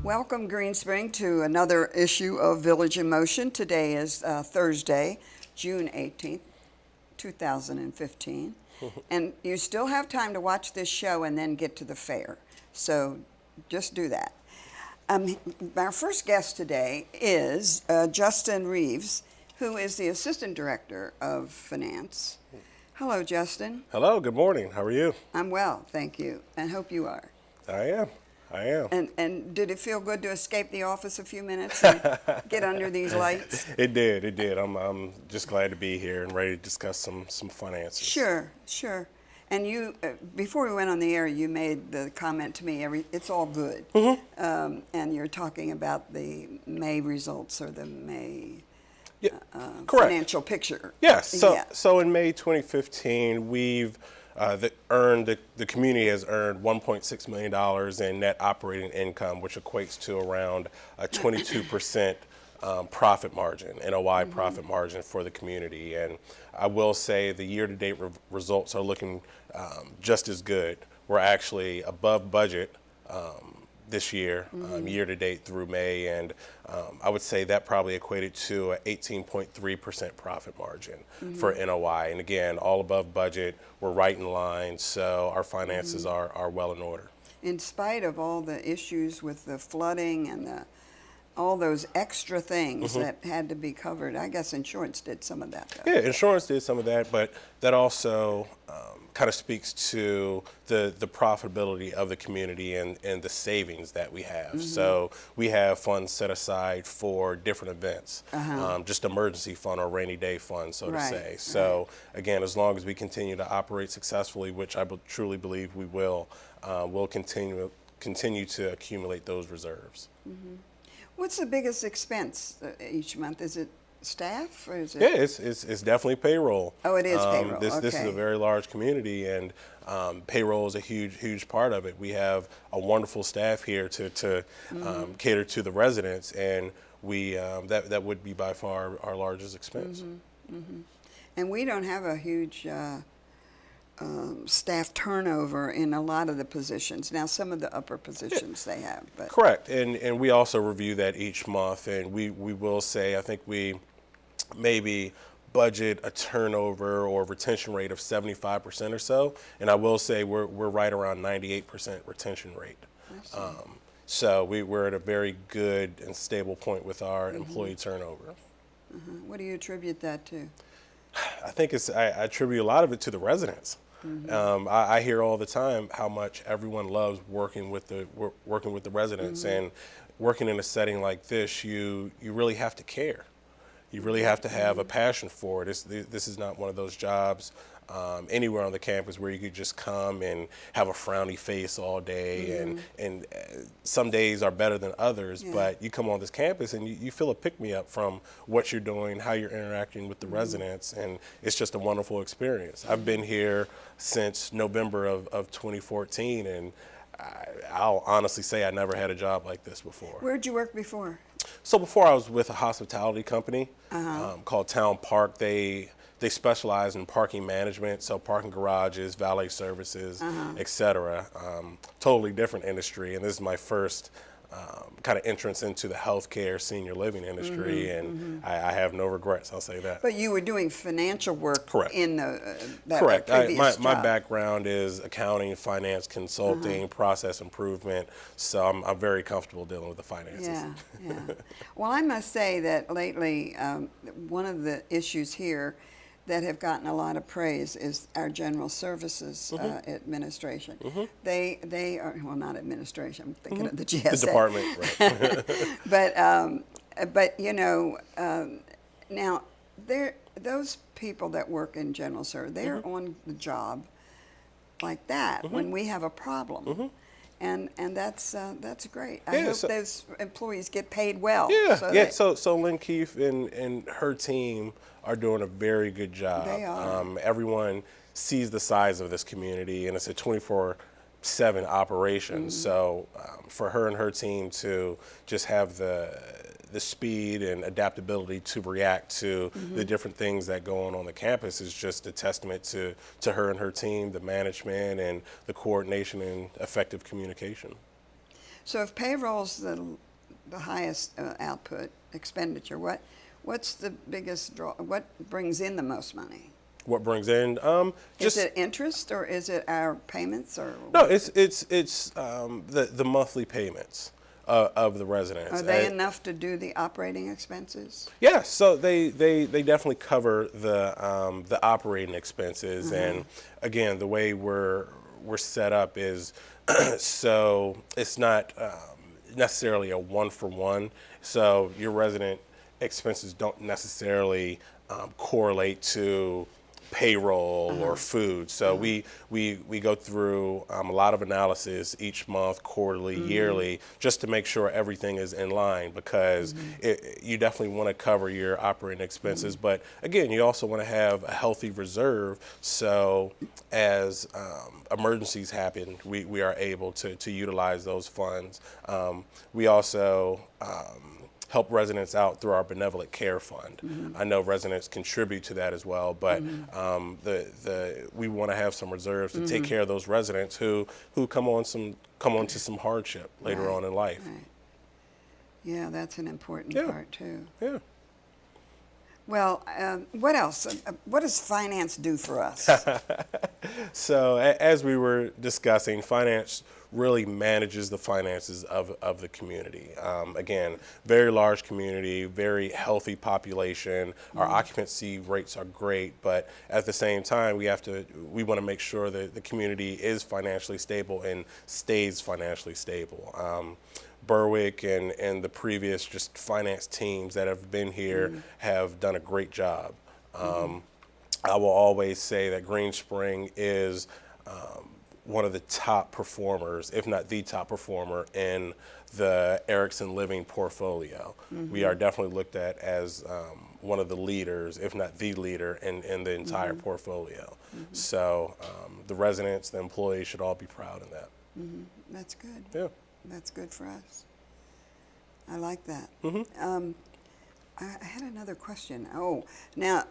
Welcome, Green Spring, to another issue of Village in Motion. Today is Thursday, June 18th, 2015. And you still have time to watch this show and then get to the fair. So just do that. Our first guest today is Justin Reeves, who is the Assistant Director of Finance. Hello, Justin. Hello, good morning. How are you? I'm well, thank you, and hope you are. I am. And did it feel good to escape the office a few minutes and get under these lights? It did. I'm just glad to be here and ready to discuss some finances. Sure. And you, before we went on the air, you made the comment to me, it's all good. Mm-hmm. And you're talking about the May results or the May financial picture. Yes. So in May 2015, we've the community has earned $1.6 million in net operating income, which equates to around a 22% profit margin, NOI profit margin for the community. And I will say the year-to-date results are looking just as good. We're actually above budget this year, year-to-date through May, and I would say that probably equated to an 18.3% profit margin for NOI. And again, all above budget. We're right in line, so our finances are well in order. In spite of all the issues with the flooding and all those extra things that had to be covered, I guess insurance did some of that, though. Yeah, insurance did some of that, but that also kind of speaks to the profitability of the community and the savings that we have. So we have funds set aside for different events, just emergency fund or rainy day fund, so to say. So again, as long as we continue to operate successfully, which I truly believe we will, we'll continue to accumulate those reserves. What's the biggest expense each month? Is it staff or is it? Yeah, it's definitely payroll. Oh, it is payroll. This is a very large community, and payroll is a huge part of it. We have a wonderful staff here to cater to the residents, and we that would be by far our largest expense. And we don't have a huge staff turnover in a lot of the positions. Now, some of the upper positions they have. But. Correct, and we also review that each month, and we will say, I think we maybe budget a turnover or retention rate of 75% or so, and I will say we're right around 98% retention rate. So we're at a very good and stable point with our employee turnover. What do you attribute that to? I think I attribute a lot of it to the residents. I hear all the time how much everyone loves working with the residents, and working in a setting like this, you really have to care. You really have to have a passion for it. This is not one of those jobs anywhere on the campus where you could just come and have a frowny face all day, and some days are better than others, but you come on this campus and you feel a pick-me-up from what you're doing, how you're interacting with the residents, and it's just a wonderful experience. I've been here since November of 2014, and I'll honestly say I never had a job like this before. Where'd you work before? So before I was with a hospitality company called Town Park. They specialize in parking management, so parking garages, valet services, et cetera. Totally different industry, and this is my first kind of entrance into the healthcare senior living industry, and I have no regrets, I'll say that. But you were doing financial work in that Correct. previous job. My background is accounting, finance, consulting, process improvement, so I'm very comfortable dealing with the finances. Yeah. Well, I must say that lately, one of the issues here that have gotten a lot of praise is our general services administration. They are, well, not administration, I'm thinking of the GSA. The department, right. But you know, now those people that work in general service, they're on the job like that when we have a problem. And that's great. I hope those employees get paid well. So Lynn Keefe and her team are doing a very good job. They are. Everyone sees the size of this community, and it's a 24/7 operation. So for her and her team to just have the speed and adaptability to react to the different things that go on the campus is just a testament to her and her team, the management, and the coordination and effective communication. So if payroll's the highest output expenditure, what's the biggest draw? What brings in the most money? What brings in Is it interest or is it our payments or? no, it's the monthly payments of the residents. Are they enough to do the operating expenses? Yeah, so they definitely cover the operating expenses, and again, the way we're set up is so it's not necessarily a one-for-one. So your resident expenses don't necessarily correlate to payroll or food. So we go through a lot of analysis each month, quarterly, yearly, just to make sure everything is in line, because you definitely want to cover your operating expenses. But again, you also want to have a healthy reserve, so as emergencies happen, we are able to utilize those funds. We also help residents out through our benevolent care fund. I know residents contribute to that as well, but we want to have some reserves to take care of those residents who come onto some hardship later on in life. Right. Yeah, that's an important part too. Yeah. Well, what else? What does finance do for us? So as we were discussing, finance really manages the finances of the community. Again, very large community, very healthy population. Our occupancy rates are great, but at the same time, we want to make sure that the community is financially stable and stays financially stable. Berwick and the previous just finance teams that have been here have done a great job. I will always say that Green Spring is one of the top performers, if not the top performer, in the Erickson Living portfolio. We are definitely looked at as one of the leaders, if not the leader, in the entire portfolio. So the residents, the employees should all be proud of that. That's good. Yeah. That's good for us. I like that. I had another question. Oh, now,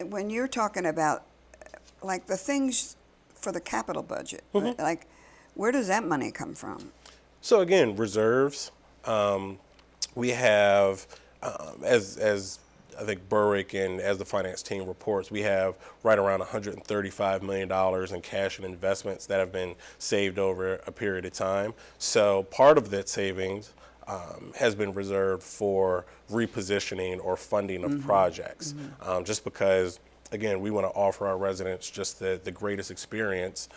when you're talking about, like, the things for the capital budget, like, where does that money come from? So again, reserves. We have, as I think Berwick and as the finance team reports, we have right around $135 million in cash and investments that have been saved over a period of time. So part of that savings has been reserved for repositioning or funding of projects, just because, again, we want to offer our residents just the greatest experience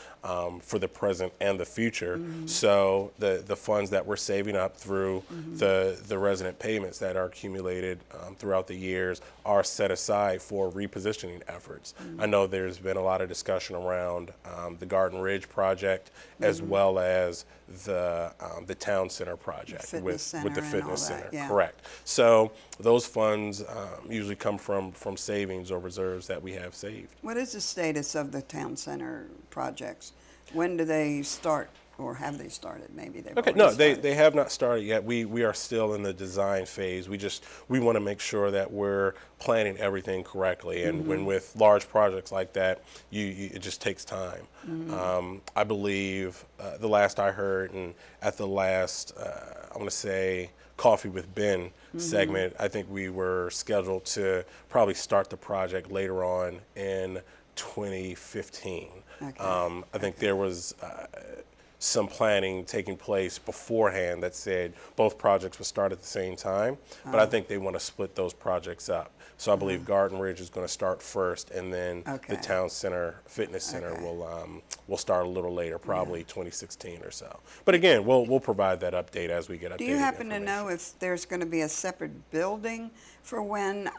for the present and the future. So the funds that we're saving up through the resident payments that are accumulated throughout the years are set aside for repositioning efforts. I know there's been a lot of discussion around the Garden Ridge project, as well as the town center project with the fitness center. Yeah. Correct. So those funds usually come from savings or reserves that we have saved. What is the status of the town center projects? When do they start, or have they started? Maybe they've Okay, already no, started. they have not started yet. We are still in the design phase. We want to make sure that we're planning everything correctly. And when with large projects like that, it just takes time. I believe the last I heard, and at the last, I want to say, Coffee with Ben segment, I think we were scheduled to probably start the project later on in 2015. Okay. I think there was some planning taking place beforehand that said both projects would start at the same time, but I think they want to split those projects up. So I believe Garden Ridge is going to start first, and then the town center, fitness center will start a little later, probably 2016 or so. But again, we'll provide that update as we get updated. Do you happen to know if there's going to be a separate building for when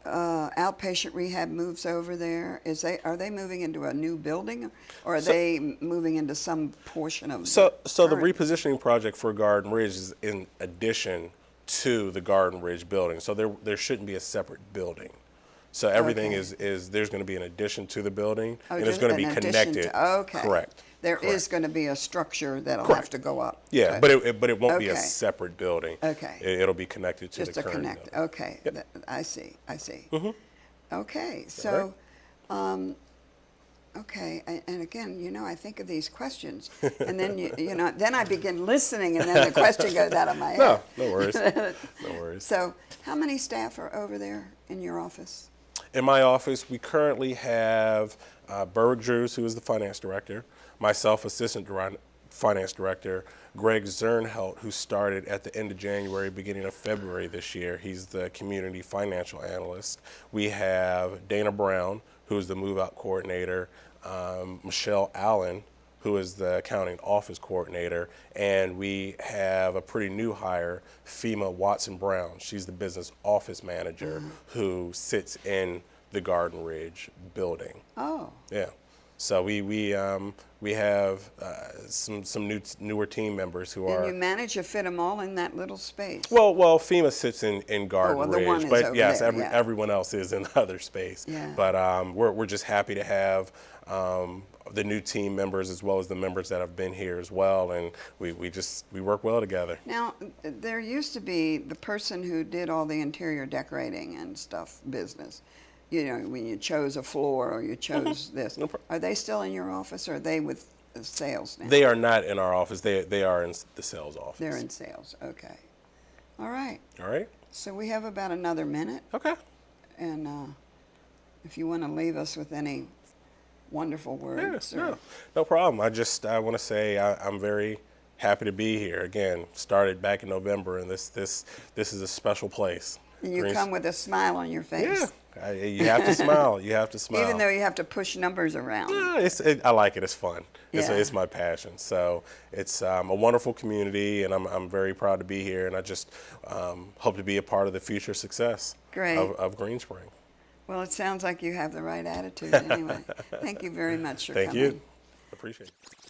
outpatient rehab moves over there? Are they moving into a new building, or are they moving into some portion of So the current? repositioning project for Garden Ridge is in addition to the Garden Ridge building. So there shouldn't be a separate building. So everything is there's going to be an addition to the building, and it's just going to be an addition connected. Okay. Correct. There Correct. is going to be a structure that'll have Correct. to go up. Yeah, Okay. but it won't be a Okay. separate building. Okay. It'll be connected to Just the to current connect. building. Okay. I see. Mm-hmm. Okay. So, Okay, and again, I think of these questions, and then then I begin listening, and then the question goes out of my head. No, no worries. No worries. So, how many staff are over there in your office? In my office, we currently have Berwick Drews, who is the finance director, myself, assistant finance director, Greg Zernhelt, who started at the end of January, beginning of February this year. He's the community financial analyst. We have Dana Brown, who is the move-out coordinator, Michelle Allen, who is the accounting office coordinator, and we have a pretty new hire, FEMA Watson Brown. She's the business office manager who sits in the Garden Ridge building. Oh. Yeah. So we have some newer team members who are. And you manage to fit them all in that little space. Well, FEMA sits in Garden the one Ridge, is but over yes, there, yeah. everyone else is in other space. Yeah. But we're just happy to have the new team members as well as the members that have been here as well, and we work well together. Now, there used to be the person who did all the interior decorating and stuff business. When you chose a floor or you chose this. No problem. Are they still in your office, or are they with sales now? They are not in our office. They are in the sales office. They're in sales. Okay. All right. All right. So we have about another minute, Okay. and if you want to leave us with any wonderful words. Yeah, no problem. I want to say I'm very happy to be here. Again, started back in November, and this is a special place. And you come with a smile on your face. Yeah. You have to smile. You have to smile. Even though you have to push numbers around. Yeah, I like it. It's fun. Yeah. It's my passion. So it's a wonderful community, and I'm very proud to be here. And I just hope to be a part of the future success of Green Spring. Well, it sounds like you have the right attitude anyway. Thank you very much for coming. Thank you. Appreciate it.